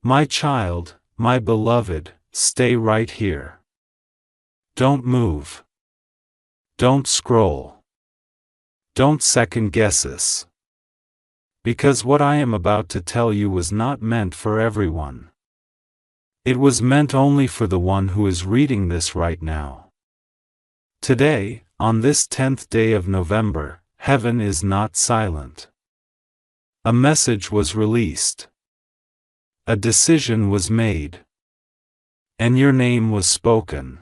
My child, my beloved, stay right here. Don't move. Don't scroll. Don't second guess this. Because what I am about to tell you was not meant for everyone. It was meant only for the one who is reading this right now. Today, on this 10th day of November, heaven is not silent. A message was released. A decision was made. And your name was spoken.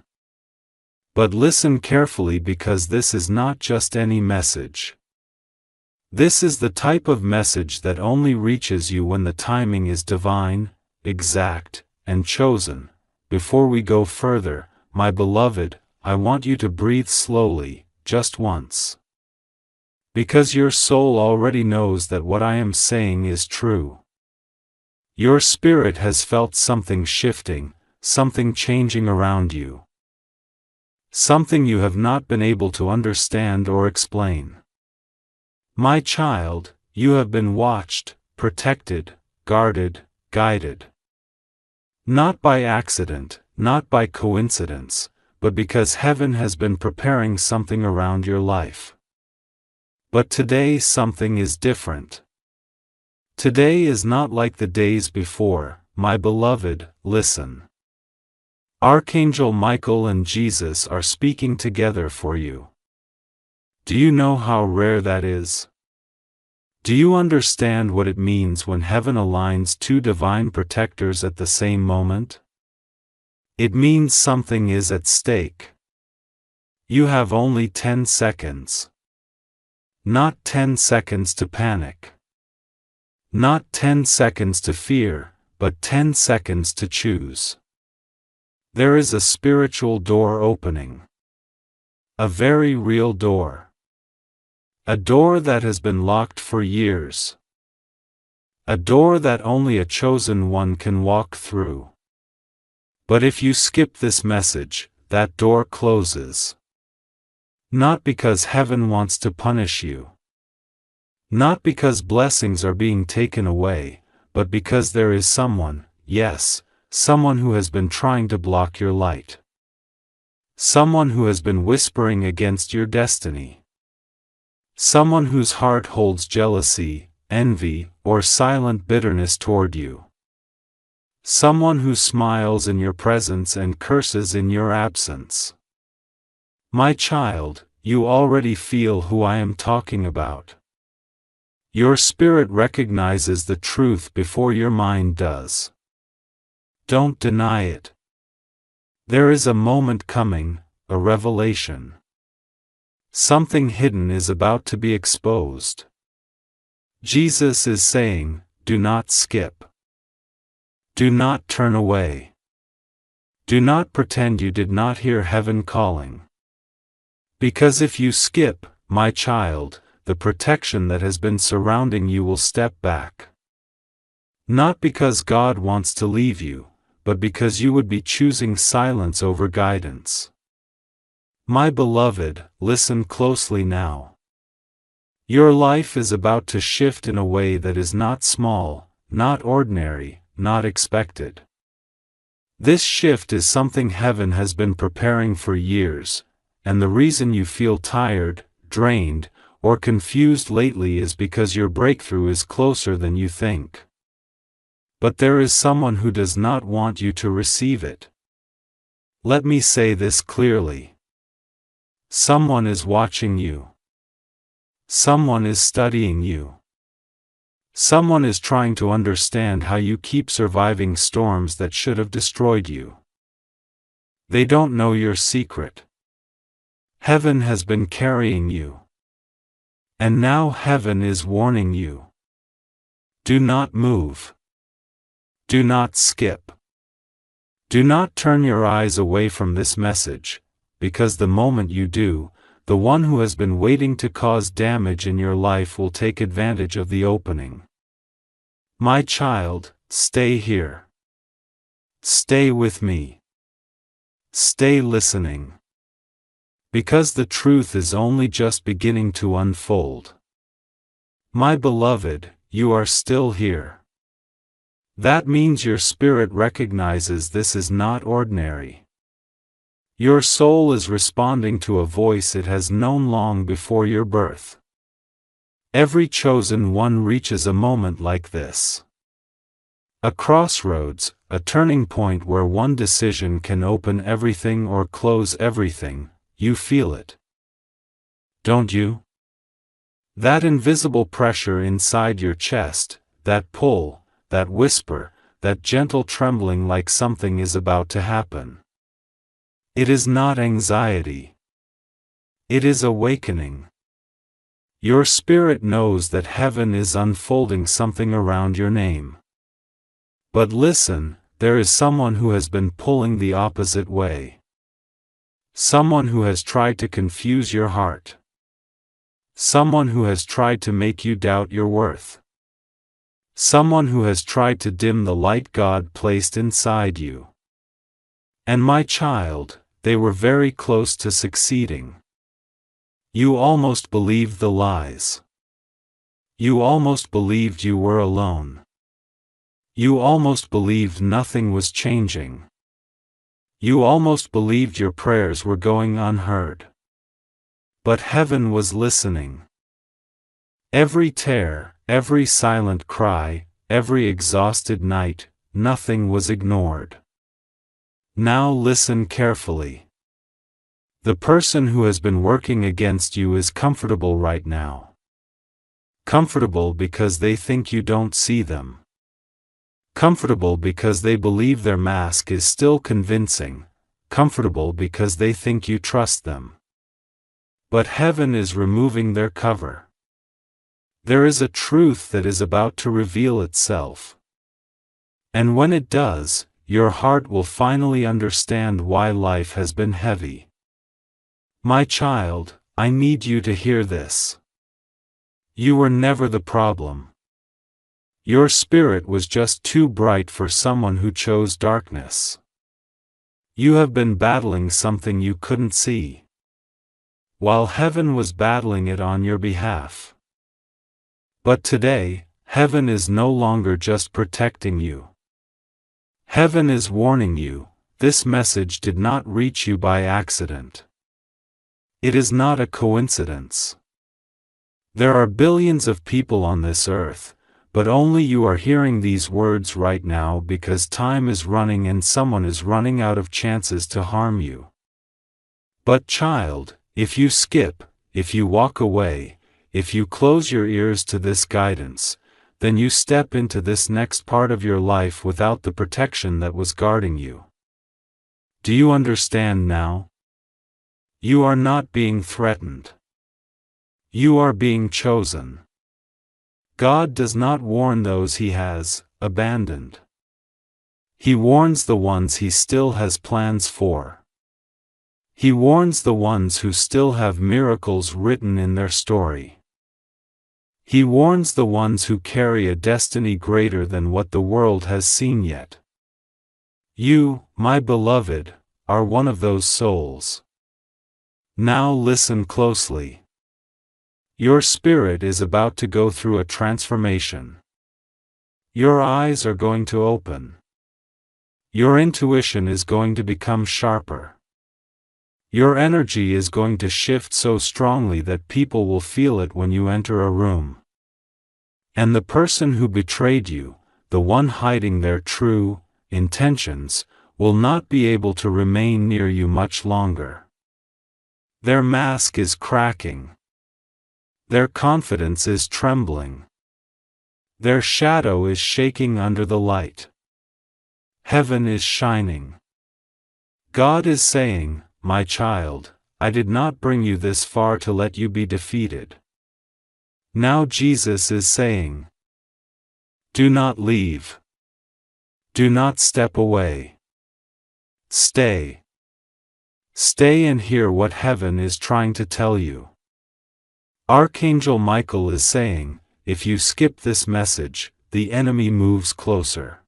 But listen carefully, because this is not just any message. This is the type of message that only reaches you when the timing is divine, exact, and chosen. Before we go further, my beloved, I want you to breathe slowly, just once. Because your soul already knows that what I am saying is true. Your spirit has felt something shifting, something changing around you. Something you have not been able to understand or explain. My child, you have been watched, protected, guarded, guided. Not by accident, not by coincidence, but because heaven has been preparing something around your life. But today something is different. Today is not like the days before, my beloved, listen. Archangel Michael and Jesus are speaking together for you. Do you know how rare that is? Do you understand what it means when heaven aligns two divine protectors at the same moment? It means something is at stake. You have only 10 seconds. Not 10 seconds to panic. Not 10 seconds to fear, but 10 seconds to choose. There is a spiritual door opening. A very real door. A door that has been locked for years. A door that only a chosen one can walk through. But if you skip this message, that door closes. Not because heaven wants to punish you. Not because blessings are being taken away, but because there is someone, yes, someone who has been trying to block your light. Someone who has been whispering against your destiny. Someone whose heart holds jealousy, envy, or silent bitterness toward you. Someone who smiles in your presence and curses in your absence. My child, you already feel who I am talking about. Your spirit recognizes the truth before your mind does. Don't deny it. There is a moment coming, a revelation. Something hidden is about to be exposed. Jesus is saying, do not skip. Do not turn away. Do not pretend you did not hear heaven calling. Because if you skip, my child, the protection that has been surrounding you will step back. Not because God wants to leave you, but because you would be choosing silence over guidance. My beloved, listen closely now. Your life is about to shift in a way that is not small, not ordinary, not expected. This shift is something heaven has been preparing for years, and the reason you feel tired, drained, or confused lately is because your breakthrough is closer than you think. But there is someone who does not want you to receive it. Let me say this clearly. Someone is watching you. Someone is studying you. Someone is trying to understand how you keep surviving storms that should have destroyed you. They don't know your secret. Heaven has been carrying you. And now heaven is warning you. Do not move. Do not skip. Do not turn your eyes away from this message, because the moment you do, the one who has been waiting to cause damage in your life will take advantage of the opening. My child, stay here. Stay with me. Stay listening. Because the truth is only just beginning to unfold. My beloved, you are still here. That means your spirit recognizes this is not ordinary. Your soul is responding to a voice it has known long before your birth. Every chosen one reaches a moment like this. A crossroads, a turning point where one decision can open everything or close everything. You feel it, don't you? That invisible pressure inside your chest, that pull, that whisper, that gentle trembling like something is about to happen. It is not anxiety. It is awakening. Your spirit knows that heaven is unfolding something around your name. But listen, there is someone who has been pulling the opposite way. Someone who has tried to confuse your heart. Someone who has tried to make you doubt your worth. Someone who has tried to dim the light God placed inside you. And my child, they were very close to succeeding. You almost believed the lies. You almost believed you were alone. You almost believed nothing was changing. You almost believed your prayers were going unheard. But heaven was listening. Every tear, every silent cry, every exhausted night, nothing was ignored. Now listen carefully. The person who has been working against you is comfortable right now. Comfortable because they think you don't see them. Comfortable because they believe their mask is still convincing. Comfortable because they think you trust them. But heaven is removing their cover. There is a truth that is about to reveal itself. And when it does, your heart will finally understand why life has been heavy. My child, I need you to hear this. You were never the problem. Your spirit was just too bright for someone who chose darkness. You have been battling something you couldn't see, while heaven was battling it on your behalf. But today, heaven is no longer just protecting you. Heaven is warning you, this message did not reach you by accident. It is not a coincidence. There are billions of people on this earth, but only you are hearing these words right now because time is running and someone is running out of chances to harm you. But child, if you skip, if you walk away, if you close your ears to this guidance, then you step into this next part of your life without the protection that was guarding you. Do you understand now? You are not being threatened. You are being chosen. God does not warn those He has abandoned. He warns the ones He still has plans for. He warns the ones who still have miracles written in their story. He warns the ones who carry a destiny greater than what the world has seen yet. You, my beloved, are one of those souls. Now listen closely. Your spirit is about to go through a transformation. Your eyes are going to open. Your intuition is going to become sharper. Your energy is going to shift so strongly that people will feel it when you enter a room. And the person who betrayed you, the one hiding their true intentions, will not be able to remain near you much longer. Their mask is cracking. Their confidence is trembling. Their shadow is shaking under the light. Heaven is shining. God is saying, my child, I did not bring you this far to let you be defeated. Now Jesus is saying, do not leave. Do not step away. Stay. Stay and hear what heaven is trying to tell you. Archangel Michael is saying, if you skip this message, the enemy moves closer.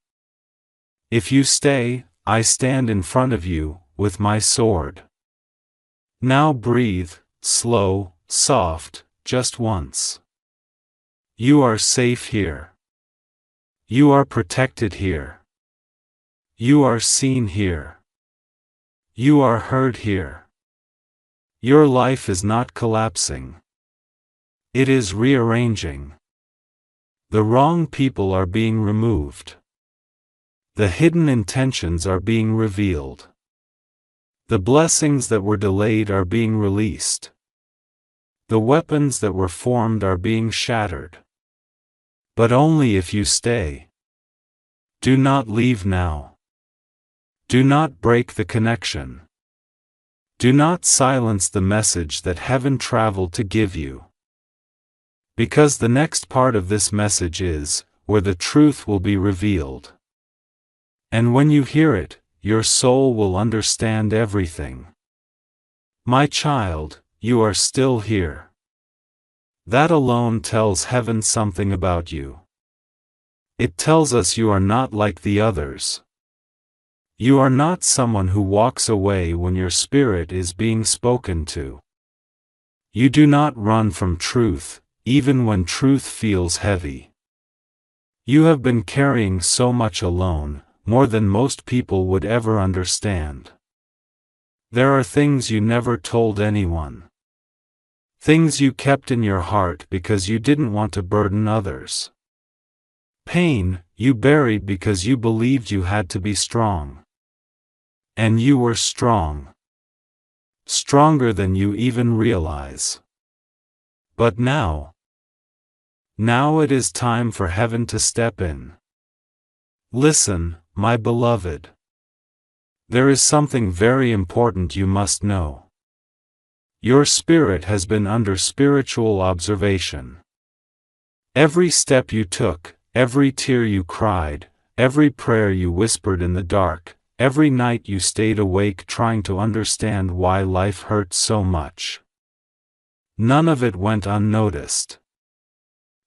If you stay, I stand in front of you, with my sword. Now breathe, slow, soft, just once. You are safe here. You are protected here. You are seen here. You are heard here. Your life is not collapsing. It is rearranging. The wrong people are being removed. The hidden intentions are being revealed. The blessings that were delayed are being released. The weapons that were formed are being shattered. But only if you stay. Do not leave now. Do not break the connection. Do not silence the message that heaven traveled to give you. Because the next part of this message is where the truth will be revealed. And when you hear it, your soul will understand everything. My child, you are still here. That alone tells heaven something about you. It tells us you are not like the others. You are not someone who walks away when your spirit is being spoken to. You do not run from truth, even when truth feels heavy. You have been carrying so much alone, more than most people would ever understand. There are things you never told anyone. Things you kept in your heart because you didn't want to burden others. Pain, you buried because you believed you had to be strong. And you were strong. Stronger than you even realize. But now it is time for heaven to step in. Listen, my beloved. There is something very important you must know. Your spirit has been under spiritual observation. Every step you took, every tear you cried, every prayer you whispered in the dark, every night you stayed awake trying to understand why life hurt so much. None of it went unnoticed.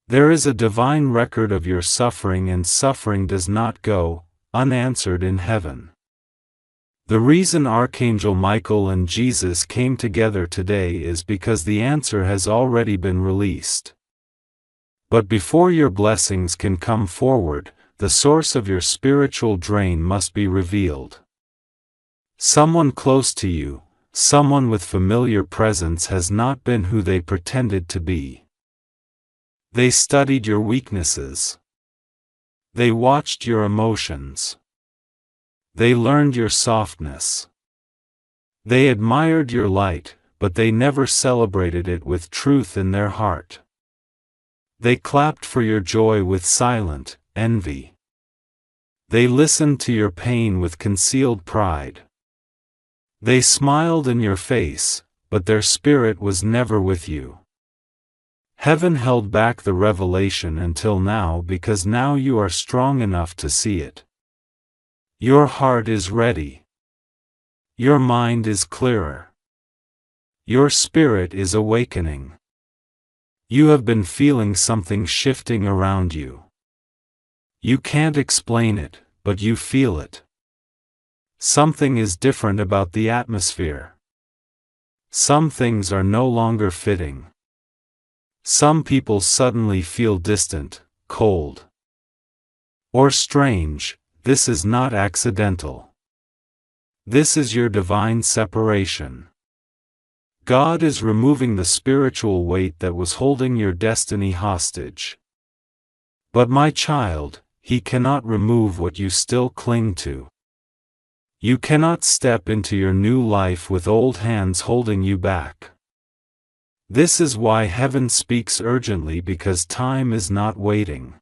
There is a divine record of your suffering, and suffering does not go unanswered in heaven. The reason Archangel Michael and Jesus came together today is because the answer has already been released. But before your blessings can come forward, the source of your spiritual drain must be revealed. Someone close to you, someone with familiar presence, has not been who they pretended to be. They studied your weaknesses. They watched your emotions. They learned your softness. They admired your light, but they never celebrated it with truth in their heart. They clapped for your joy with silent envy. They listened to your pain with concealed pride. They smiled in your face, but their spirit was never with you. Heaven held back the revelation until now because now you are strong enough to see it. Your heart is ready. Your mind is clearer. Your spirit is awakening. You have been feeling something shifting around you. You can't explain it, but you feel it. Something is different about the atmosphere. Some things are no longer fitting. Some people suddenly feel distant, cold, or strange. This is not accidental. This is your divine separation. God is removing the spiritual weight that was holding your destiny hostage. But my child, He cannot remove what you still cling to. You cannot step into your new life with old hands holding you back. This is why heaven speaks urgently, because time is not waiting.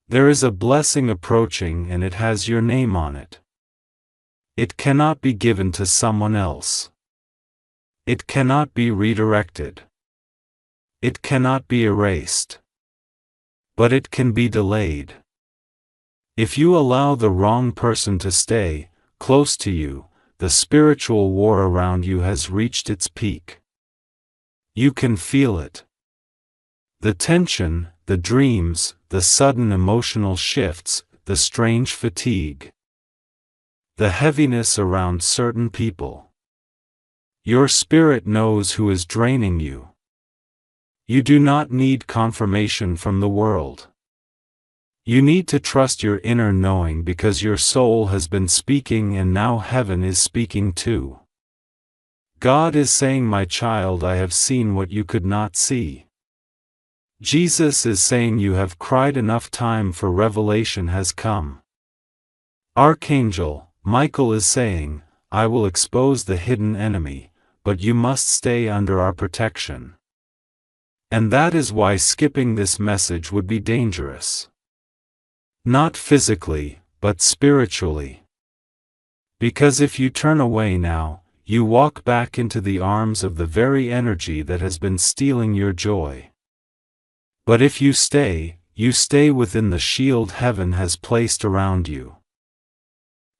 There is a blessing approaching, and it has your name on it. It cannot be given to someone else. It cannot be redirected. It cannot be erased. But it can be delayed. If you allow the wrong person to stay close to you, the spiritual war around you has reached its peak. You can feel it. The tension, the dreams, the sudden emotional shifts, the strange fatigue. The heaviness around certain people. Your spirit knows who is draining you. You do not need confirmation from the world. You need to trust your inner knowing because your soul has been speaking and now heaven is speaking too. God is saying, my child, I have seen what you could not see. Jesus is saying, you have cried enough, time for revelation has come. Archangel Michael is saying, I will expose the hidden enemy, but you must stay under our protection. And that is why skipping this message would be dangerous. Not physically, but spiritually. Because if you turn away now, you walk back into the arms of the very energy that has been stealing your joy. But if you stay within the shield heaven has placed around you.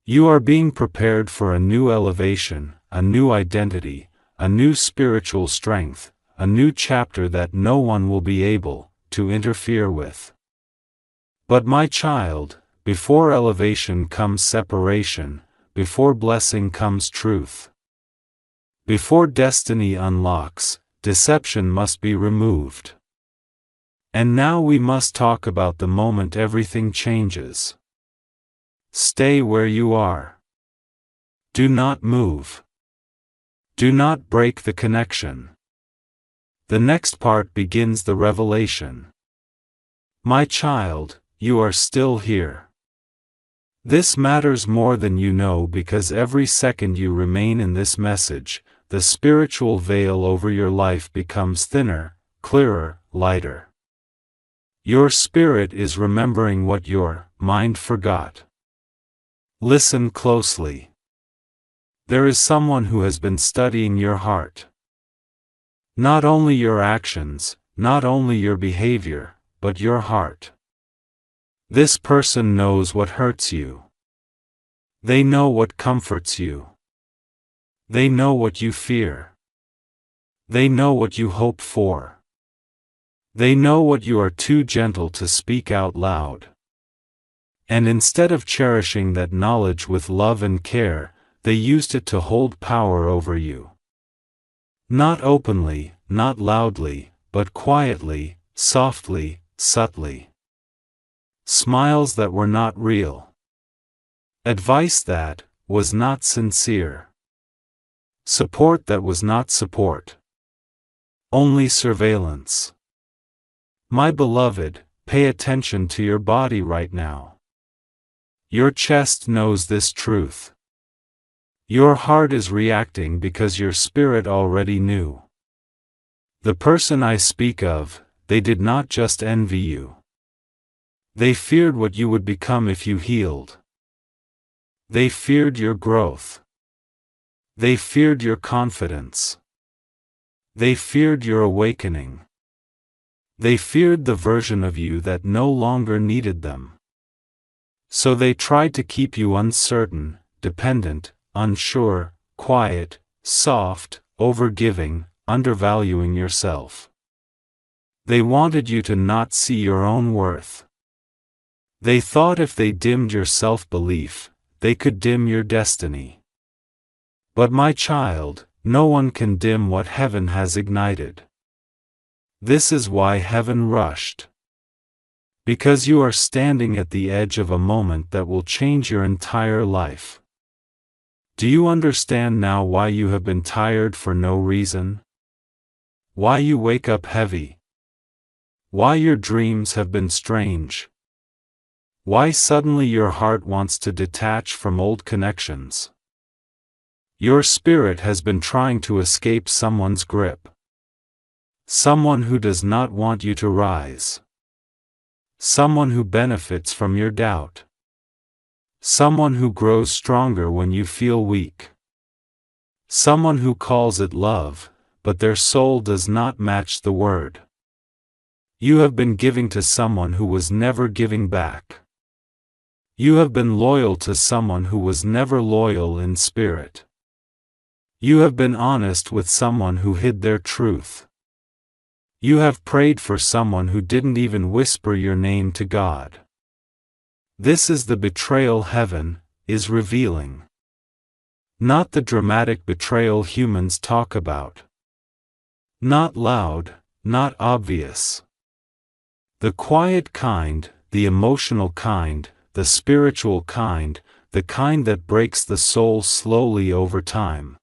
You are being prepared for a new elevation, a new identity, a new spiritual strength, a new chapter that no one will be able to interfere with. But my child, before elevation comes separation, before blessing comes truth. Before destiny unlocks, deception must be removed. And now we must talk about the moment everything changes. Stay where you are. Do not move. Do not break the connection. The next part begins the revelation. My child, you are still here. This matters more than you know because every second you remain in this message, the spiritual veil over your life becomes thinner, clearer, lighter. Your spirit is remembering what your mind forgot. Listen closely. There is someone who has been studying your heart. Not only your actions, not only your behavior, but your heart. This person knows what hurts you. They know what comforts you. They know what you fear. They know what you hope for. They know what you are too gentle to speak out loud. And instead of cherishing that knowledge with love and care, they used it to hold power over you. Not openly, not loudly, but quietly, softly, subtly. Smiles that were not real. Advice that was not sincere. Support that was not support. Only surveillance. My beloved, pay attention to your body right now. Your chest knows this truth. Your heart is reacting because your spirit already knew. The person I speak of, they did not just envy you. They feared what you would become if you healed. They feared your growth. They feared your confidence. They feared your awakening. They feared the version of you that no longer needed them. So they tried to keep you uncertain, dependent, unsure, quiet, soft, overgiving, undervaluing yourself. They wanted you to not see your own worth. They thought if they dimmed your self-belief, they could dim your destiny. But my child, no one can dim what heaven has ignited. This is why heaven rushed. Because you are standing at the edge of a moment that will change your entire life. Do you understand now why you have been tired for no reason? Why you wake up heavy? Why your dreams have been strange? Why suddenly your heart wants to detach from old connections? Your spirit has been trying to escape someone's grip. Someone who does not want you to rise. Someone who benefits from your doubt. Someone who grows stronger when you feel weak. Someone who calls it love, but their soul does not match the word. You have been giving to someone who was never giving back. You have been loyal to someone who was never loyal in spirit. You have been honest with someone who hid their truth. You have prayed for someone who didn't even whisper your name to God. This is the betrayal heaven is revealing. Not the dramatic betrayal humans talk about. Not loud, not obvious. The quiet kind, the emotional kind, the spiritual kind, the kind that breaks the soul slowly over time.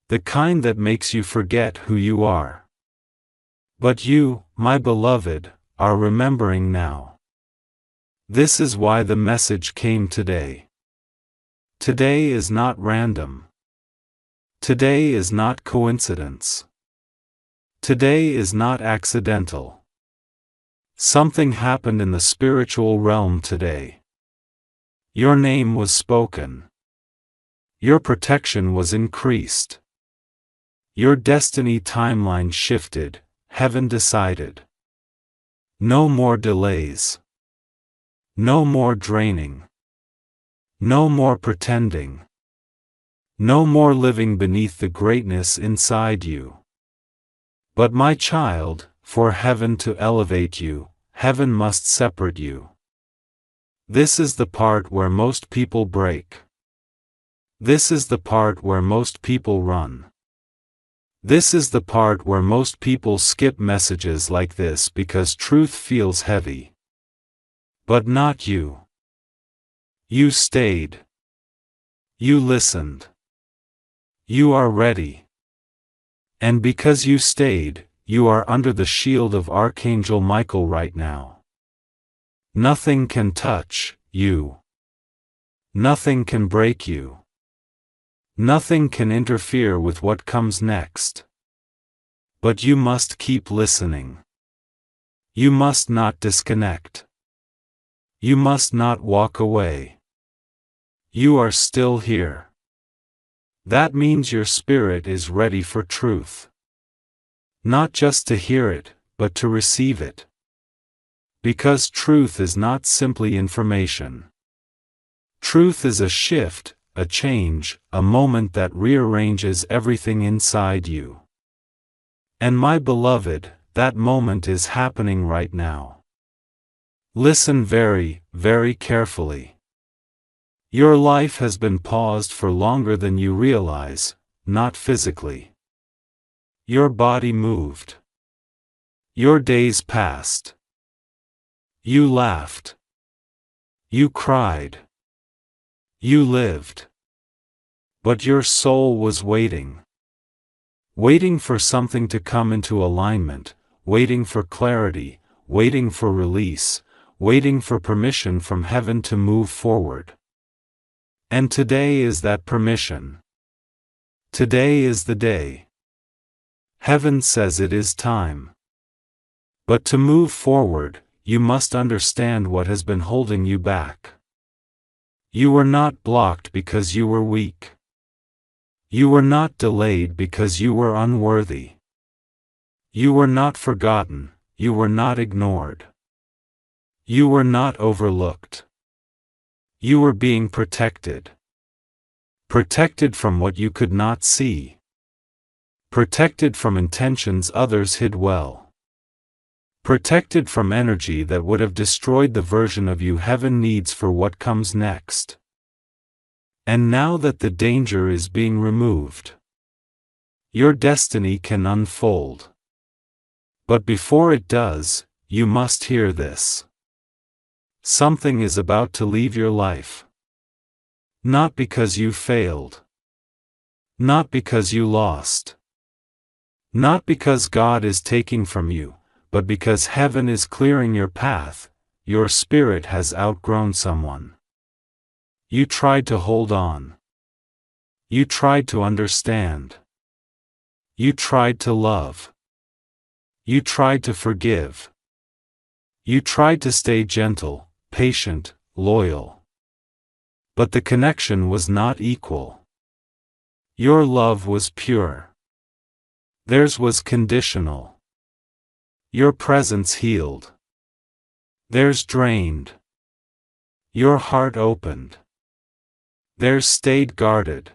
The kind that makes you forget who you are. But you, my beloved, are remembering now. This is why the message came today. Today is not random. Today is not coincidence. Today is not accidental. Something happened in the spiritual realm today. Your name was spoken. Your protection was increased. Your destiny timeline shifted, heaven decided. No more delays. No more draining. No more pretending. No more living beneath the greatness inside you. But my child, for heaven to elevate you, heaven must separate you. This is the part where most people break. This is the part where most people run. This is the part where most people skip messages like this because truth feels heavy. But not you. You stayed. You listened. You are ready. And because you stayed, you are under the shield of Archangel Michael right now. Nothing can touch you. Nothing can break you. Nothing can interfere with what comes next. But you must keep listening. You must not disconnect. You must not walk away. You are still here. That means your spirit is ready for truth. Not just to hear it, but to receive it. Because truth is not simply information. Truth is a shift, a change, a moment that rearranges everything inside you. And my beloved, that moment is happening right now. Listen very, very carefully. Your life has been paused for longer than you realize, not physically. Your body moved. Your days passed. You laughed. You cried. You lived. But your soul was waiting. Waiting for something to come into alignment, waiting for clarity, waiting for release, waiting for permission from heaven to move forward. And today is that permission. Today is the day. Heaven says it is time. But to move forward, you must understand what has been holding you back. You were not blocked because you were weak. You were not delayed because you were unworthy. You were not forgotten, you were not ignored. You were not overlooked. You were being protected. Protected from what you could not see. Protected from intentions others hid well. Protected from energy that would have destroyed the version of you heaven needs for what comes next. And now that the danger is being removed, your destiny can unfold. But before it does, you must hear this. Something is about to leave your life. Not because you failed. Not because you lost. Not because God is taking from you, but because heaven is clearing your path. Your spirit has outgrown someone. You tried to hold on. You tried to understand. You tried to love. You tried to forgive. You tried to stay gentle, patient, loyal. But the connection was not equal. Your love was pure. Theirs was conditional. Your presence healed. Theirs drained. Your heart opened. Theirs stayed guarded.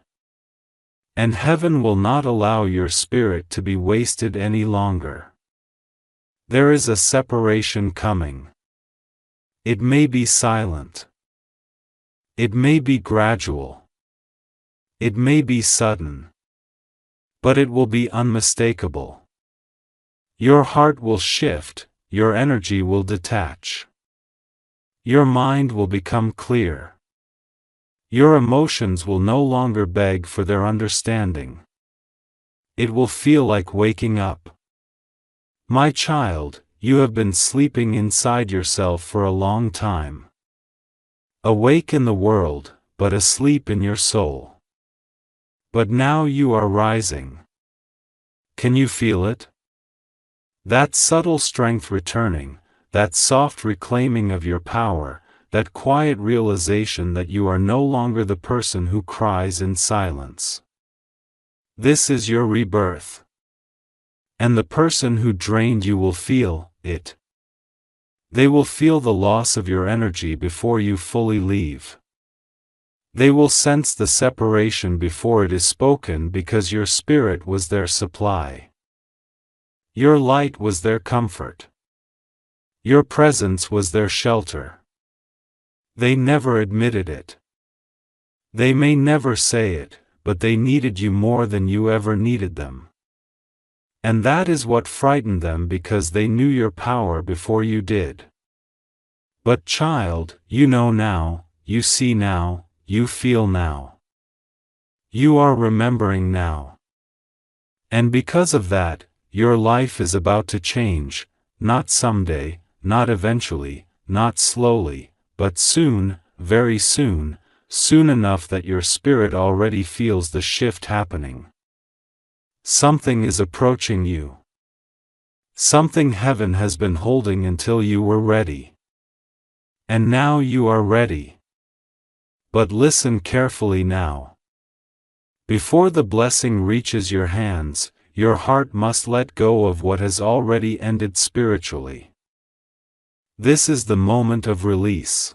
And heaven will not allow your spirit to be wasted any longer. There is a separation coming. It may be silent. It may be gradual. It may be sudden. But it will be unmistakable. Your heart will shift, your energy will detach. Your mind will become clear. Your emotions will no longer beg for their understanding. It will feel like waking up. My child, you have been sleeping inside yourself for a long time. Awake in the world, but asleep in your soul. But now you are rising. Can you feel it? That subtle strength returning, that soft reclaiming of your power, that quiet realization that you are no longer the person who cries in silence. This is your rebirth. And the person who drained you will feel it. They will feel the loss of your energy before you fully leave. They will sense the separation before it is spoken because your spirit was their supply. Your light was their comfort. Your presence was their shelter. They never admitted it. They may never say it, but they needed you more than you ever needed them. And that is what frightened them because they knew your power before you did. But child, you know now, you see now, you feel now. You are remembering now. And because of that, your life is about to change, not someday, not eventually, not slowly, but soon, very soon, soon enough that your spirit already feels the shift happening. Something is approaching you. Something heaven has been holding until you were ready. And now you are ready. But listen carefully now. Before the blessing reaches your hands, your heart must let go of what has already ended spiritually. This is the moment of release.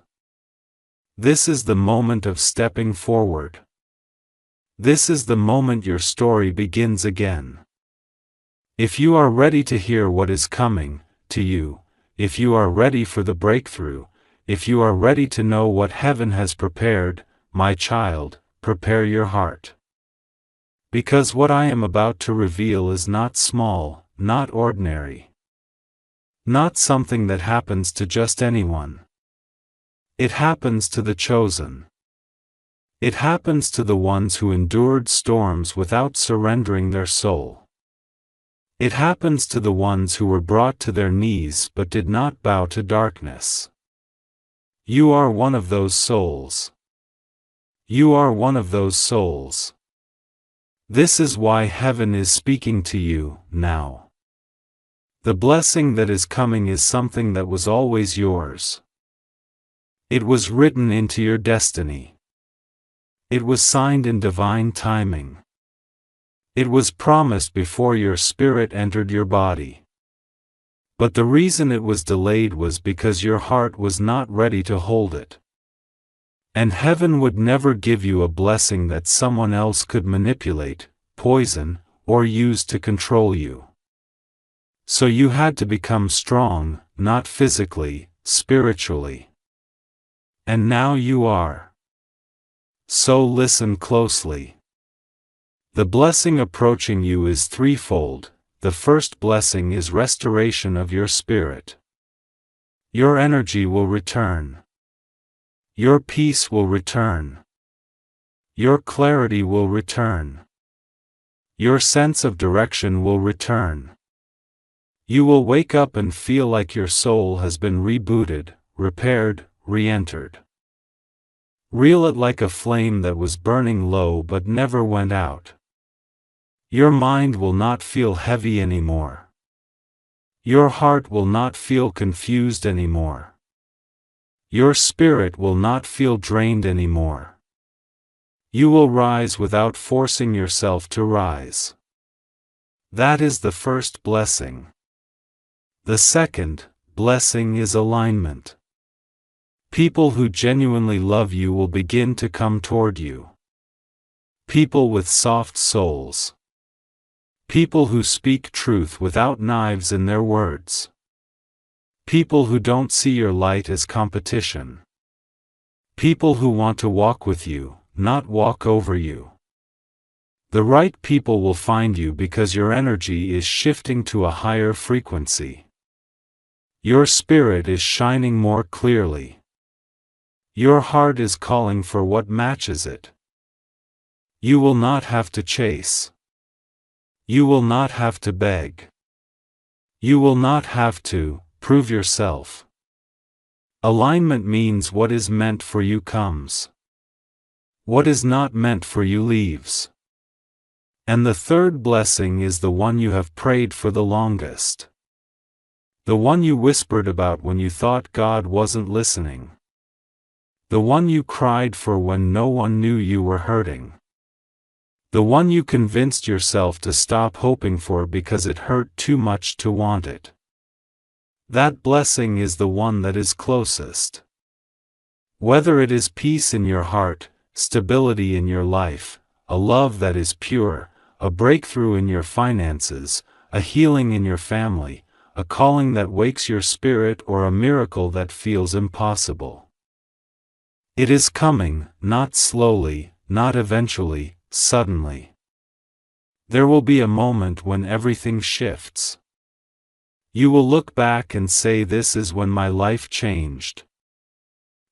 This is the moment of stepping forward. This is the moment your story begins again. If you are ready to hear what is coming to you, if you are ready for the breakthrough, if you are ready to know what heaven has prepared, my child, prepare your heart. Because what I am about to reveal is not small, not ordinary. Not something that happens to just anyone. It happens to the chosen. It happens to the ones who endured storms without surrendering their soul. It happens to the ones who were brought to their knees but did not bow to darkness. You are one of those souls. You are one of those souls. This is why heaven is speaking to you now. The blessing that is coming is something that was always yours. It was written into your destiny. It was signed in divine timing. It was promised before your spirit entered your body. But the reason it was delayed was because your heart was not ready to hold it. And heaven would never give you a blessing that someone else could manipulate, poison, or use to control you. So you had to become strong, not physically, spiritually. And now you are. So listen closely. The blessing approaching you is threefold. The first blessing is restoration of your spirit. Your energy will return. Your peace will return. Your clarity will return. Your sense of direction will return. You will wake up and feel like your soul has been rebooted, repaired, re-entered. Reel it like a flame that was burning low but never went out. Your mind will not feel heavy anymore. Your heart will not feel confused anymore. Your spirit will not feel drained anymore. You will rise without forcing yourself to rise. That is the first blessing. The second blessing is alignment. People who genuinely love you will begin to come toward you. People with soft souls. People who speak truth without knives in their words. People who don't see your light as competition. People who want to walk with you, not walk over you. The right people will find you because your energy is shifting to a higher frequency. Your spirit is shining more clearly. Your heart is calling for what matches it. You will not have to chase. You will not have to beg. You will not have to prove yourself. Alignment means what is meant for you comes. What is not meant for you leaves. And the third blessing is the one you have prayed for the longest. The one you whispered about when you thought God wasn't listening. The one you cried for when no one knew you were hurting. The one you convinced yourself to stop hoping for because it hurt too much to want it. That blessing is the one that is closest. Whether it is peace in your heart, stability in your life, a love that is pure, a breakthrough in your finances, a healing in your family, a calling that wakes your spirit, or a miracle that feels impossible. It is coming, not slowly, not eventually, suddenly. There will be a moment when everything shifts. You will look back and say, "This is when my life changed."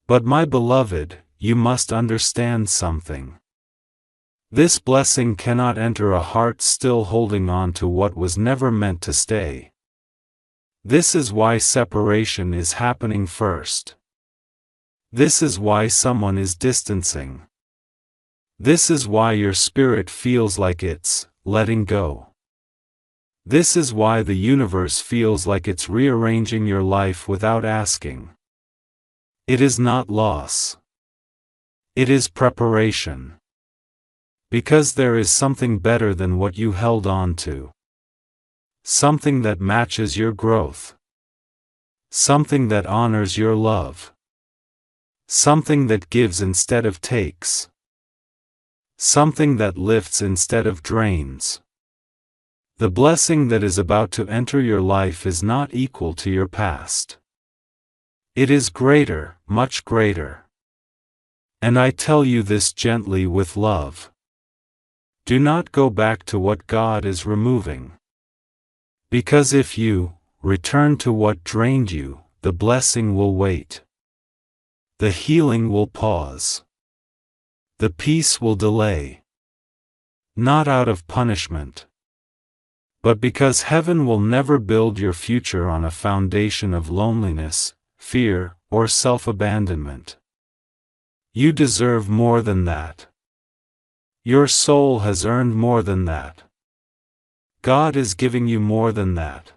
But my beloved, you must understand something. This blessing cannot enter a heart still holding on to what was never meant to stay. This is why separation is happening first. This is why someone is distancing. This is why your spirit feels like it's letting go. This is why the universe feels like it's rearranging your life without asking. It is not loss. It is preparation. Because there is something better than what you held on to. Something that matches your growth. Something that honors your love. Something that gives instead of takes. Something that lifts instead of drains. The blessing that is about to enter your life is not equal to your past. It is greater, much greater. And I tell you this gently with love. Do not go back to what God is removing. Because if you return to what drained you, the blessing will wait. The healing will pause. The peace will delay. Not out of punishment, but because heaven will never build your future on a foundation of loneliness, fear, or self-abandonment. You deserve more than that. Your soul has earned more than that. God is giving you more than that.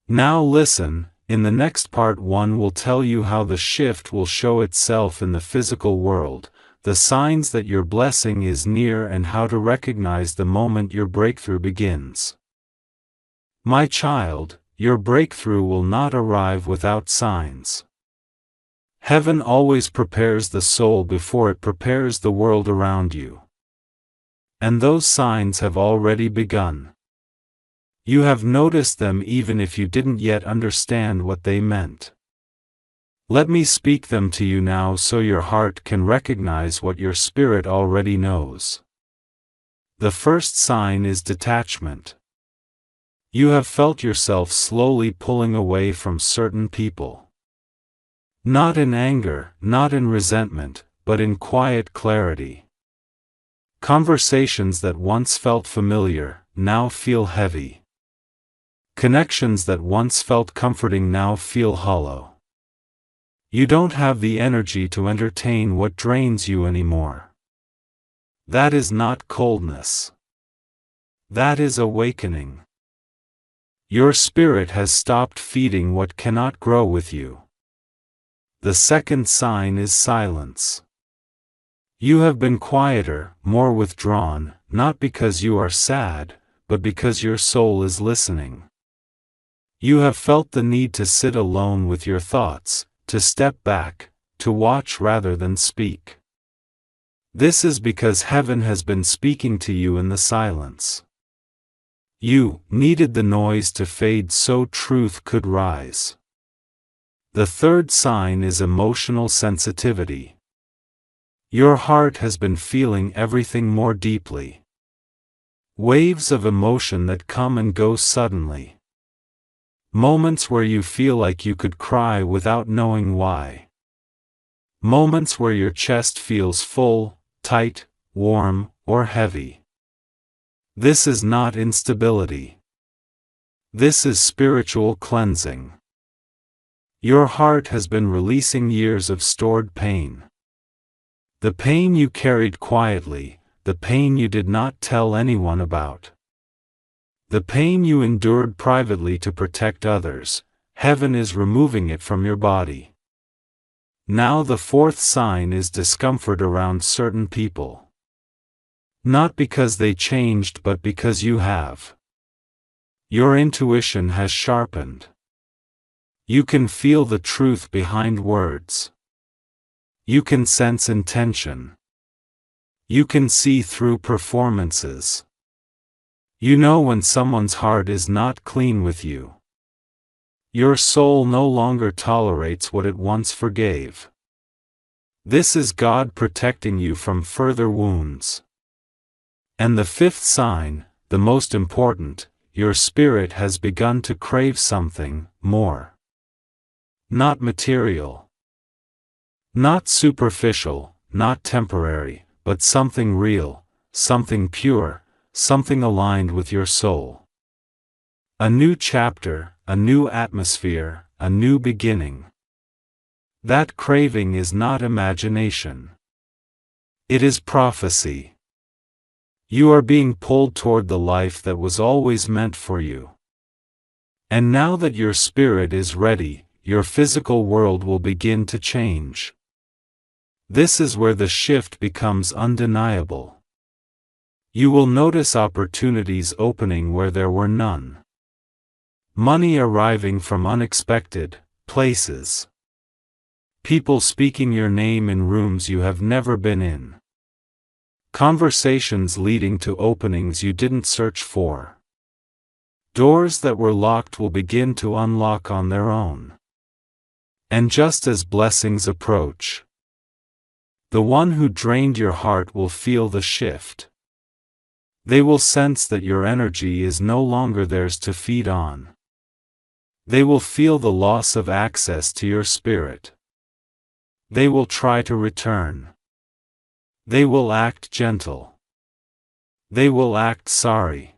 Now listen, in the next part 1 will tell you how the shift will show itself in the physical world, the signs that your blessing is near, and how to recognize the moment your breakthrough begins. My child, your breakthrough will not arrive without signs. Heaven always prepares the soul before it prepares the world around you. And those signs have already begun. You have noticed them even if you didn't yet understand what they meant. Let me speak them to you now so your heart can recognize what your spirit already knows. The first sign is detachment. You have felt yourself slowly pulling away from certain people. Not in anger, not in resentment, but in quiet clarity. Conversations that once felt familiar, now feel heavy. Connections that once felt comforting now feel hollow. You don't have the energy to entertain what drains you anymore. That is not coldness. That is awakening. Your spirit has stopped feeding what cannot grow with you. The second sign is silence. You have been quieter, more withdrawn, not because you are sad, but because your soul is listening. You have felt the need to sit alone with your thoughts, to step back, to watch rather than speak. This is because heaven has been speaking to you in the silence. You needed the noise to fade so truth could rise. The third sign is emotional sensitivity. Your heart has been feeling everything more deeply. Waves of emotion that come and go suddenly. Moments where you feel like you could cry without knowing why. Moments where your chest feels full, tight, warm, or heavy. This is not instability. This is spiritual cleansing. Your heart has been releasing years of stored pain. The pain you carried quietly, the pain you did not tell anyone about. The pain you endured privately to protect others, heaven is removing it from your body. Now the fourth sign is discomfort around certain people. Not because they changed but because you have. Your intuition has sharpened. You can feel the truth behind words. You can sense intention. You can see through performances. You know when someone's heart is not clean with you. Your soul no longer tolerates what it once forgave. This is God protecting you from further wounds. And the fifth sign, the most important, your spirit has begun to crave something more. Not material. Not superficial, not temporary, but something real, something pure, something aligned with your soul. A new chapter, a new atmosphere, a new beginning. That craving is not imagination. It is prophecy. You are being pulled toward the life that was always meant for you. And now that your spirit is ready, your physical world will begin to change. This is where the shift becomes undeniable. You will notice opportunities opening where there were none. Money arriving from unexpected places. People speaking your name in rooms you have never been in. Conversations leading to openings you didn't search for. Doors that were locked will begin to unlock on their own. And just as blessings approach, the one who drained your heart will feel the shift. They will sense that your energy is no longer theirs to feed on. They will feel the loss of access to your spirit. They will try to return. They will act gentle. They will act sorry.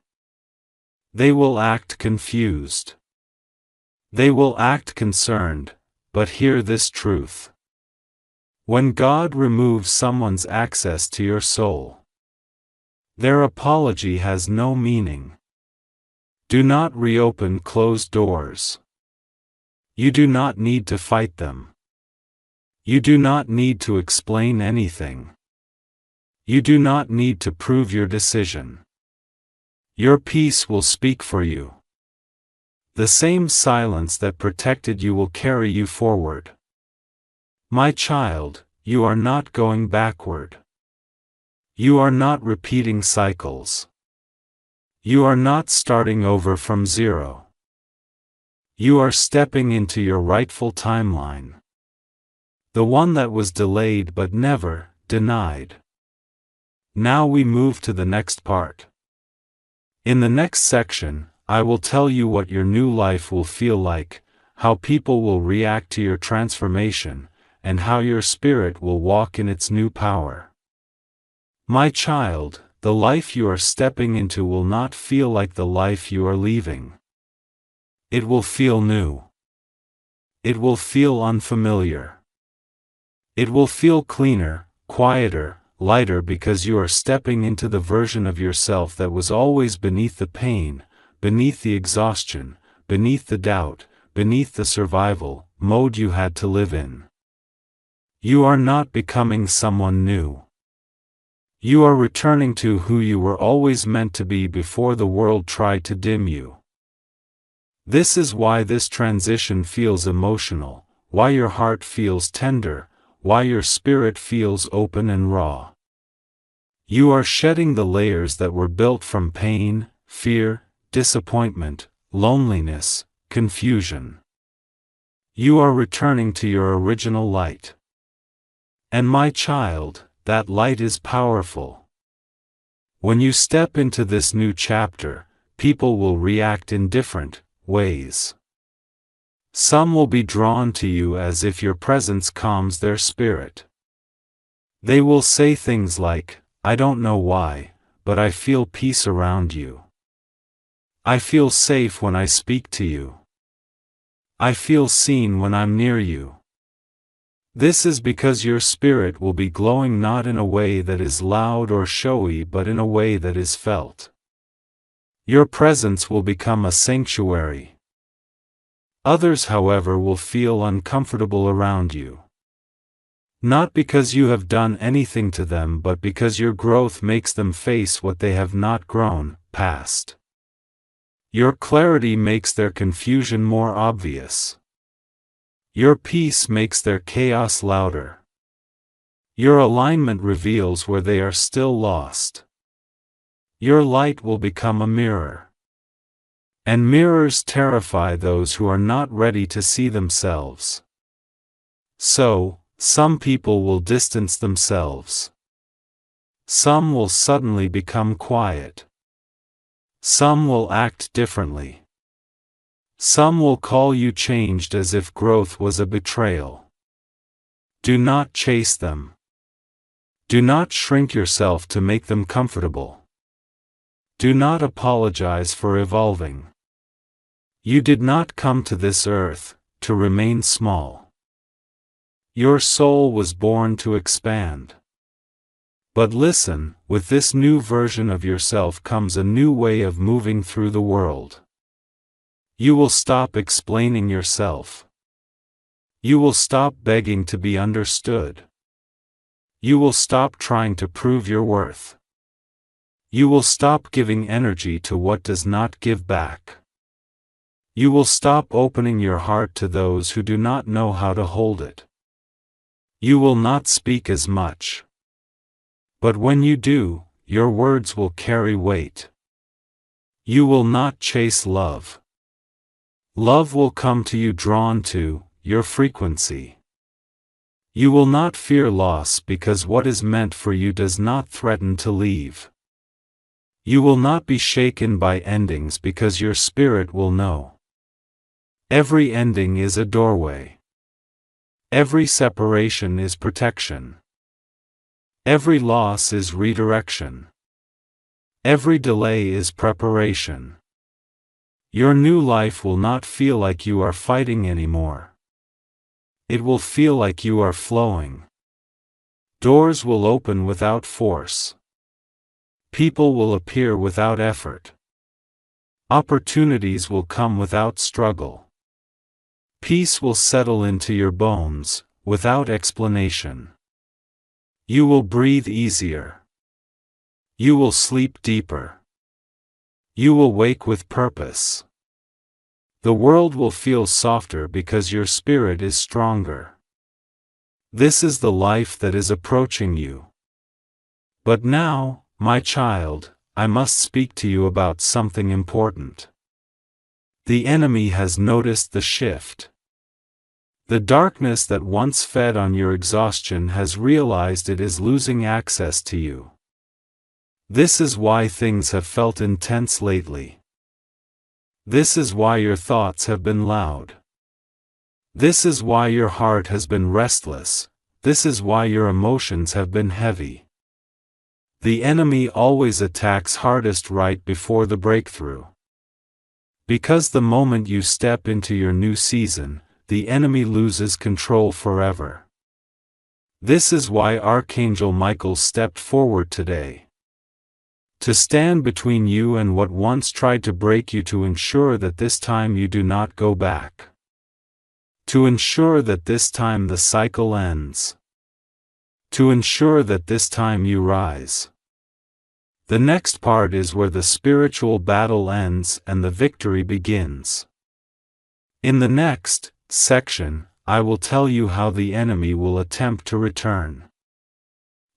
They will act confused. They will act concerned, but hear this truth. When God removes someone's access to your soul, their apology has no meaning. Do not reopen closed doors. You do not need to fight them. You do not need to explain anything. You do not need to prove your decision. Your peace will speak for you. The same silence that protected you will carry you forward. My child, you are not going backward. You are not repeating cycles. You are not starting over from zero. You are stepping into your rightful timeline. The one that was delayed but never denied. Now we move to the next part. In the next section, I will tell you what your new life will feel like, how people will react to your transformation, and how your spirit will walk in its new power. My child, the life you are stepping into will not feel like the life you are leaving. It will feel new. It will feel unfamiliar. It will feel cleaner, quieter, lighter because you are stepping into the version of yourself that was always beneath the pain, beneath the exhaustion, beneath the doubt, beneath the survival mode you had to live in. You are not becoming someone new. You are returning to who you were always meant to be before the world tried to dim you. This is why this transition feels emotional, why your heart feels tender, why your spirit feels open and raw. You are shedding the layers that were built from pain, fear, disappointment, loneliness, confusion. You are returning to your original light. And my child, that light is powerful. When you step into this new chapter, people will react in different ways. Some will be drawn to you as if your presence calms their spirit. They will say things like, "I don't know why, but I feel peace around you. I feel safe when I speak to you. I feel seen when I'm near you." This is because your spirit will be glowing not in a way that is loud or showy but in a way that is felt. Your presence will become a sanctuary. Others, however, will feel uncomfortable around you. Not because you have done anything to them but because your growth makes them face what they have not grown past. Your clarity makes their confusion more obvious. Your peace makes their chaos louder. Your alignment reveals where they are still lost. Your light will become a mirror. And mirrors terrify those who are not ready to see themselves. So, some people will distance themselves. Some will suddenly become quiet. Some will act differently. Some will call you changed as if growth was a betrayal. Do not chase them. Do not shrink yourself to make them comfortable. Do not apologize for evolving. You did not come to this earth to remain small. Your soul was born to expand. But listen, with this new version of yourself comes a new way of moving through the world. You will stop explaining yourself. You will stop begging to be understood. You will stop trying to prove your worth. You will stop giving energy to what does not give back. You will stop opening your heart to those who do not know how to hold it. You will not speak as much. But when you do, your words will carry weight. You will not chase love. Love will come to you drawn to your frequency. You will not fear loss because what is meant for you does not threaten to leave. You will not be shaken by endings because your spirit will know. Every ending is a doorway. Every separation is protection. Every loss is redirection. Every delay is preparation. Your new life will not feel like you are fighting anymore. It will feel like you are flowing. Doors will open without force. People will appear without effort. Opportunities will come without struggle. Peace will settle into your bones, without explanation. You will breathe easier. You will sleep deeper. You will wake with purpose. The world will feel softer because your spirit is stronger. This is the life that is approaching you. But now, my child, I must speak to you about something important. The enemy has noticed the shift. The darkness that once fed on your exhaustion has realized it is losing access to you. This is why things have felt intense lately. This is why your thoughts have been loud. This is why your heart has been restless. This is why your emotions have been heavy. The enemy always attacks hardest right before the breakthrough. Because the moment you step into your new season, the enemy loses control forever. This is why Archangel Michael stepped forward today. To stand between you and what once tried to break you, to ensure that this time you do not go back. To ensure that this time the cycle ends. To ensure that this time you rise. The next part is where the spiritual battle ends and the victory begins. In the next section, I will tell you how the enemy will attempt to return.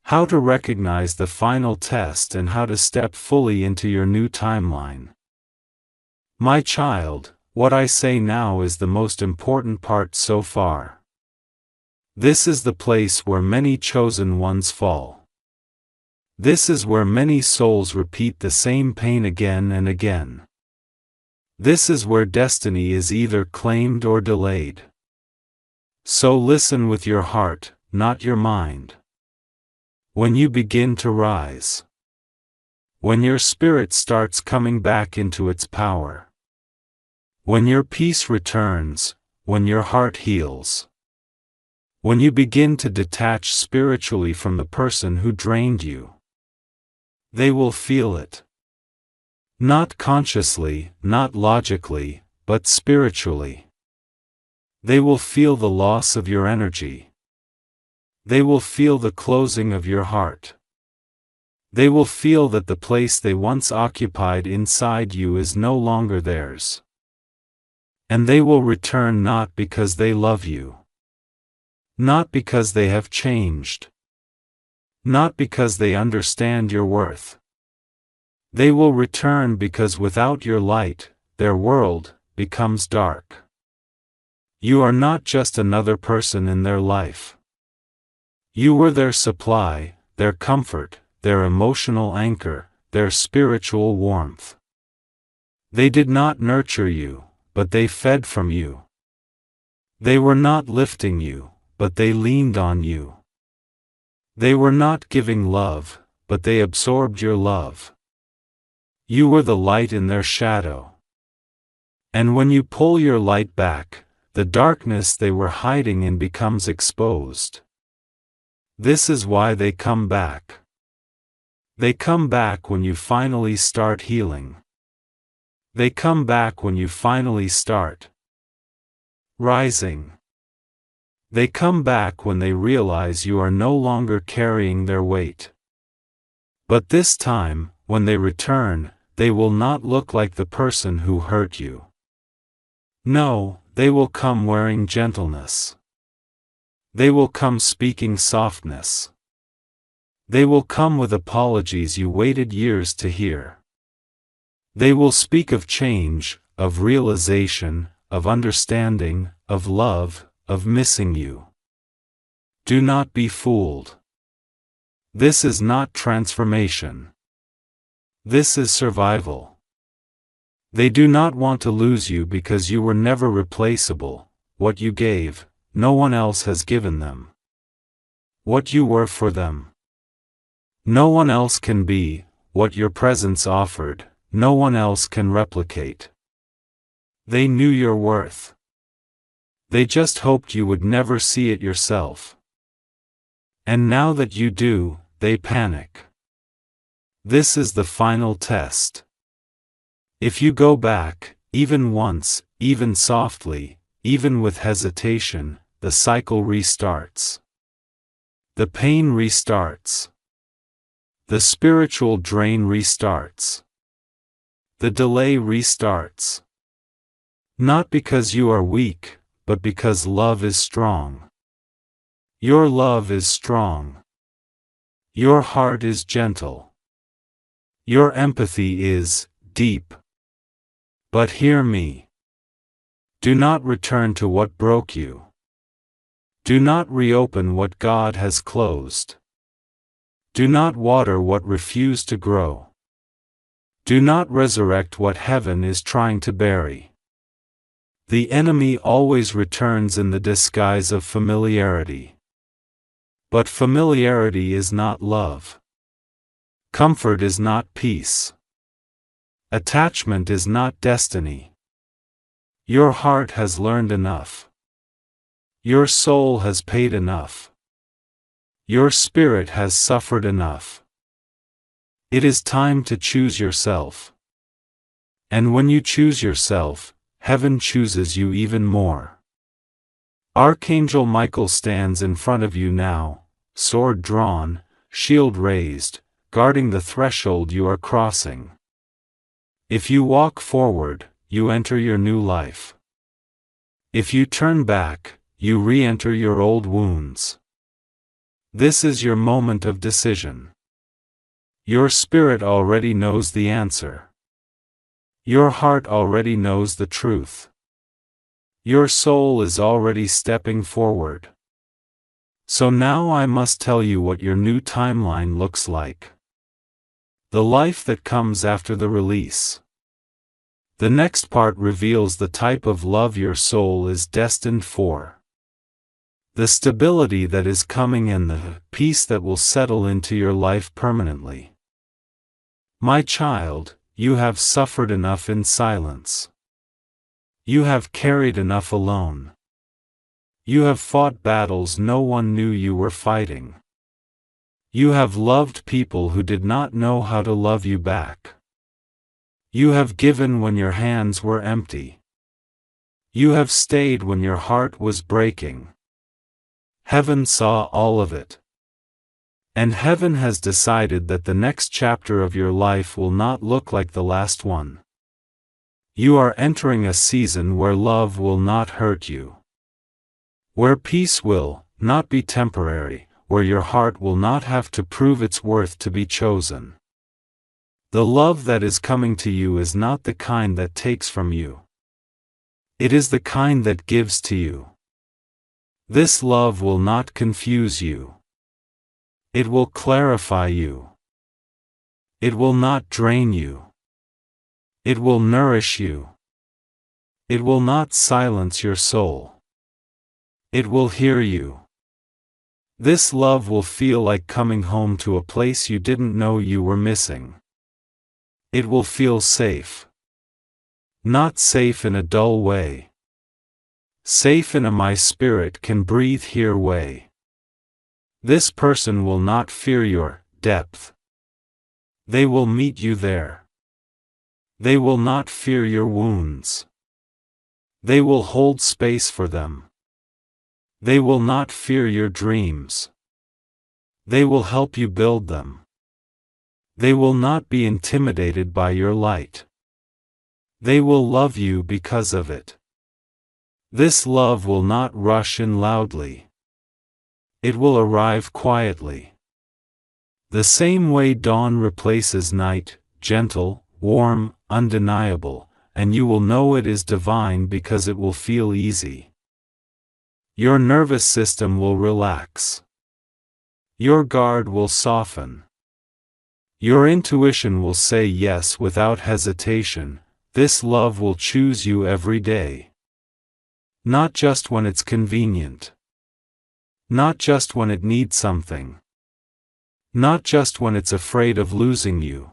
How to recognize the final test and how to step fully into your new timeline. My child, what I say now is the most important part so far. This is the place where many chosen ones fall. This is where many souls repeat the same pain again and again. This is where destiny is either claimed or delayed. So listen with your heart, not your mind. When you begin to rise, when your spirit starts coming back into its power, when your peace returns, when your heart heals, when you begin to detach spiritually from the person who drained you, they will feel it. Not consciously, not logically, but spiritually. They will feel the loss of your energy. They will feel the closing of your heart. They will feel that the place they once occupied inside you is no longer theirs. And they will return not because they love you. Not because they have changed. Not because they understand your worth. They will return because without your light, their world becomes dark. You are not just another person in their life. You were their supply, their comfort, their emotional anchor, their spiritual warmth. They did not nurture you, but they fed from you. They were not lifting you, but they leaned on you. They were not giving love, but they absorbed your love. You were the light in their shadow. And when you pull your light back, the darkness they were hiding in becomes exposed. This is why they come back. They come back when you finally start healing. They come back when you finally start rising. They come back when they realize you are no longer carrying their weight. But this time, when they return, they will not look like the person who hurt you. No, they will come wearing gentleness. They will come speaking softness. They will come with apologies you waited years to hear. They will speak of change, of realization, of understanding, of love, of missing you. Do not be fooled. This is not transformation. This is survival. They do not want to lose you because you were never replaceable. What you gave, no one else has given them. What you were for them, no one else can be. What your presence offered, no one else can replicate. They knew your worth. They just hoped you would never see it yourself. And now that you do, they panic. This is the final test. If you go back, even once, even softly, even with hesitation, the cycle restarts. The pain restarts. The spiritual drain restarts. The delay restarts. Not because you are weak, but because love is strong. Your love is strong. Your heart is gentle. Your empathy is deep. But hear me. Do not return to what broke you. Do not reopen what God has closed. Do not water what refused to grow. Do not resurrect what heaven is trying to bury. The enemy always returns in the disguise of familiarity. But familiarity is not love. Comfort is not peace. Attachment is not destiny. Your heart has learned enough. Your soul has paid enough. Your spirit has suffered enough. It is time to choose yourself. And when you choose yourself, heaven chooses you even more. Archangel Michael stands in front of you now, sword drawn, shield raised, guarding the threshold you are crossing. If you walk forward, you enter your new life. If you turn back, you re-enter your old wounds. This is your moment of decision. Your spirit already knows the answer. Your heart already knows the truth. Your soul is already stepping forward. So now I must tell you what your new timeline looks like. The life that comes after the release. The next part reveals the type of love your soul is destined for. The stability that is coming and the peace that will settle into your life permanently. My child, you have suffered enough in silence. You have carried enough alone. You have fought battles no one knew you were fighting. You have loved people who did not know how to love you back. You have given when your hands were empty. You have stayed when your heart was breaking. Heaven saw all of it. And heaven has decided that the next chapter of your life will not look like the last one. You are entering a season where love will not hurt you. Where peace will not be temporary, where your heart will not have to prove its worth to be chosen. The love that is coming to you is not the kind that takes from you. It is the kind that gives to you. This love will not confuse you. It will clarify you. It will not drain you. It will nourish you. It will not silence your soul. It will hear you. This love will feel like coming home to a place you didn't know you were missing. It will feel safe. Not safe in a dull way. Safe in a my spirit can breathe here way. This person will not fear your depth. They will meet you there. They will not fear your wounds. They will hold space for them. They will not fear your dreams. They will help you build them. They will not be intimidated by your light. They will love you because of it. This love will not rush in loudly. It will arrive quietly. The same way dawn replaces night, gentle, warm, undeniable, and you will know it is divine because it will feel easy. Your nervous system will relax. Your guard will soften. Your intuition will say yes without hesitation. This love will choose you every day. Not just when it's convenient. Not just when it needs something. Not just when it's afraid of losing you.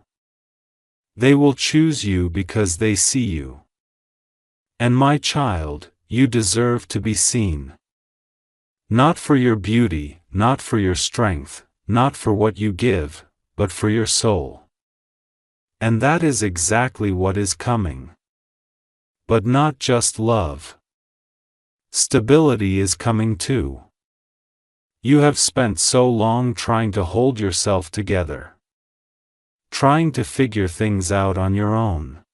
They will choose you because they see you. And my child, you deserve to be seen. Not for your beauty, not for your strength, not for what you give, but for your soul. And that is exactly what is coming. But not just love. Stability is coming too. You have spent so long trying to hold yourself together. Trying to figure things out on your own.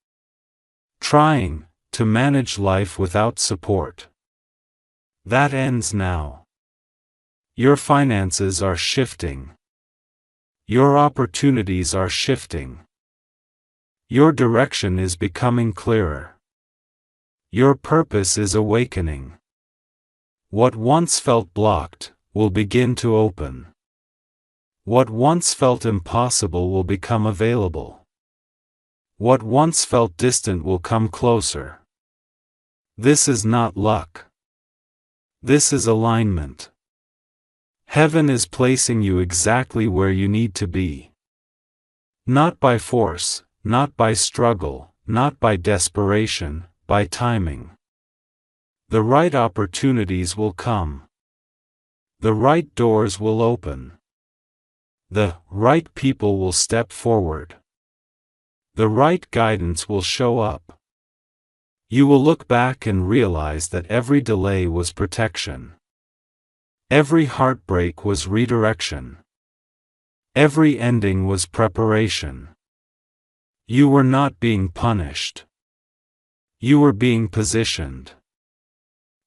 Trying to manage life without support. That ends now. Your finances are shifting. Your opportunities are shifting. Your direction is becoming clearer. Your purpose is awakening. What once felt blocked will begin to open. What once felt impossible will become available. What once felt distant will come closer. This is not luck. This is alignment. Heaven is placing you exactly where you need to be. Not by force, not by struggle, not by desperation, by timing. The right opportunities will come. The right doors will open. The right people will step forward. The right guidance will show up. You will look back and realize that every delay was protection. Every heartbreak was redirection. Every ending was preparation. You were not being punished. You were being positioned.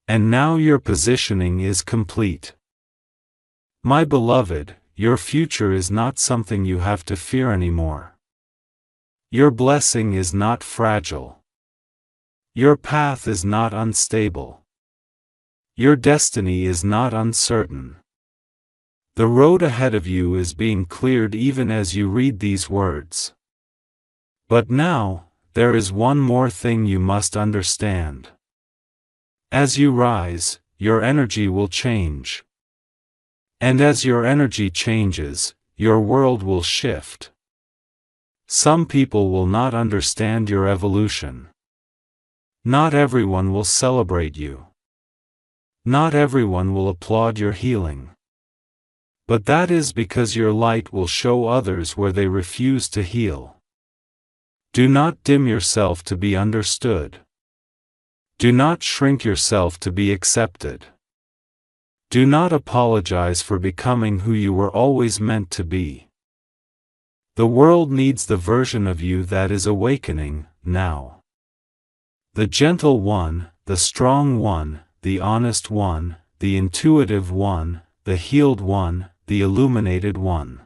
And now your positioning is complete. My beloved, your future is not something you have to fear anymore. Your blessing is not fragile. Your path is not unstable. Your destiny is not uncertain. The road ahead of you is being cleared even as you read these words. But now, there is one more thing you must understand. As you rise, your energy will change. And as your energy changes, your world will shift. Some people will not understand your evolution. Not everyone will celebrate you. Not everyone will applaud your healing. But that is because your light will show others where they refuse to heal. Do not dim yourself to be understood. Do not shrink yourself to be accepted. Do not apologize for becoming who you were always meant to be. The world needs the version of you that is awakening, now. The gentle one, the strong one, the honest one, the intuitive one, the healed one, the illuminated one.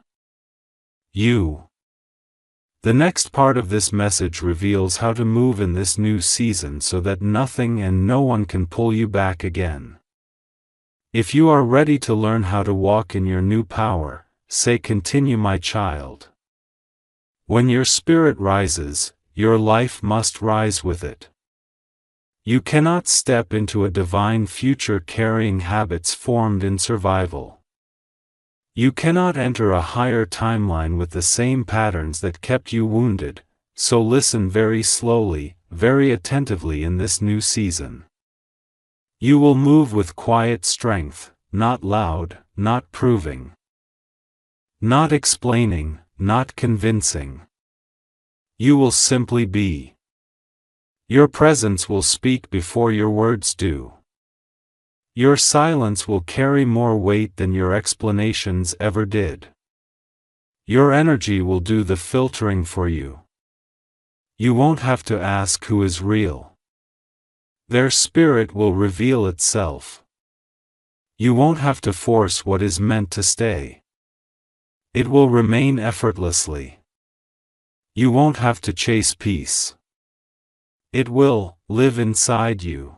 You. The next part of this message reveals how to move in this new season so that nothing and no one can pull you back again. If you are ready to learn how to walk in your new power, say continue, my child. When your spirit rises, your life must rise with it. You cannot step into a divine future carrying habits formed in survival. You cannot enter a higher timeline with the same patterns that kept you wounded, so listen very slowly, very attentively in this new season. You will move with quiet strength, not loud, not proving. Not explaining, not convincing. You will simply be. Your presence will speak before your words do. Your silence will carry more weight than your explanations ever did. Your energy will do the filtering for you. You won't have to ask who is real. Their spirit will reveal itself. You won't have to force what is meant to stay. It will remain effortlessly. You won't have to chase peace. It will live inside you.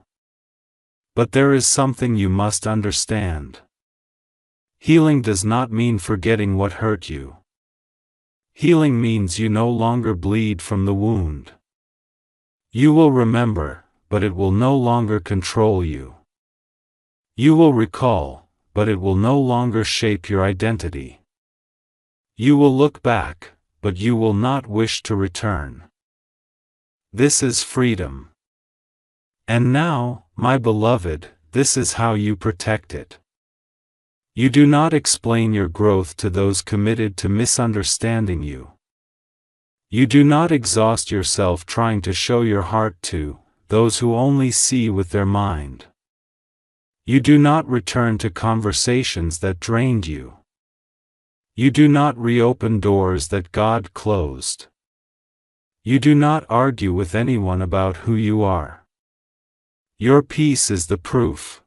But there is something you must understand. Healing does not mean forgetting what hurt you. Healing means you no longer bleed from the wound. You will remember, but it will no longer control you. You will recall, but it will no longer shape your identity. You will look back, but you will not wish to return. This is freedom. And now, my beloved, this is how you protect it. You do not explain your growth to those committed to misunderstanding you. You do not exhaust yourself trying to show your heart to those who only see with their mind. You do not return to conversations that drained you. You do not reopen doors that God closed. You do not argue with anyone about who you are. Your peace is the proof.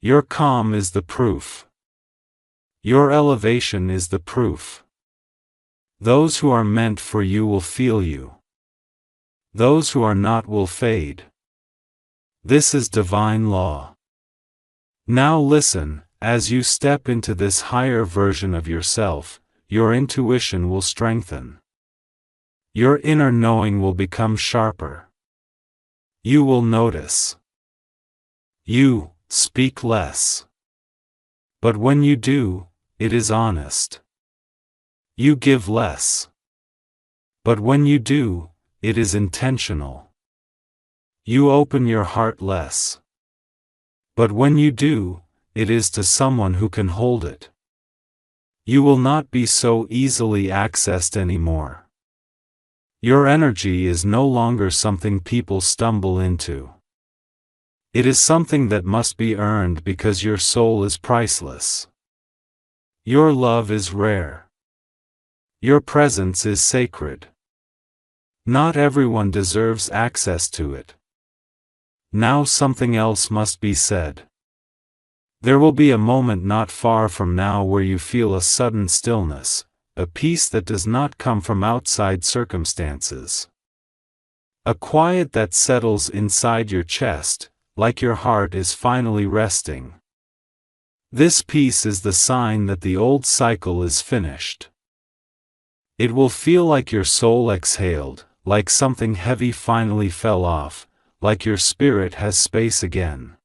Your calm is the proof. Your elevation is the proof. Those who are meant for you will feel you. Those who are not will fade. This is divine law. Now listen, as you step into this higher version of yourself, your intuition will strengthen. Your inner knowing will become sharper. You will notice. You speak less. But when you do, it is honest. You give less. But when you do, it is intentional. You open your heart less. But when you do, it is to someone who can hold it. You will not be so easily accessed anymore. Your energy is no longer something people stumble into. It is something that must be earned because your soul is priceless. Your love is rare. Your presence is sacred. Not everyone deserves access to it. Now something else must be said. There will be a moment not far from now where you feel a sudden stillness, a peace that does not come from outside circumstances. A quiet that settles inside your chest, like your heart is finally resting. This peace is the sign that the old cycle is finished. It will feel like your soul exhaled, like something heavy finally fell off, like your spirit has space again.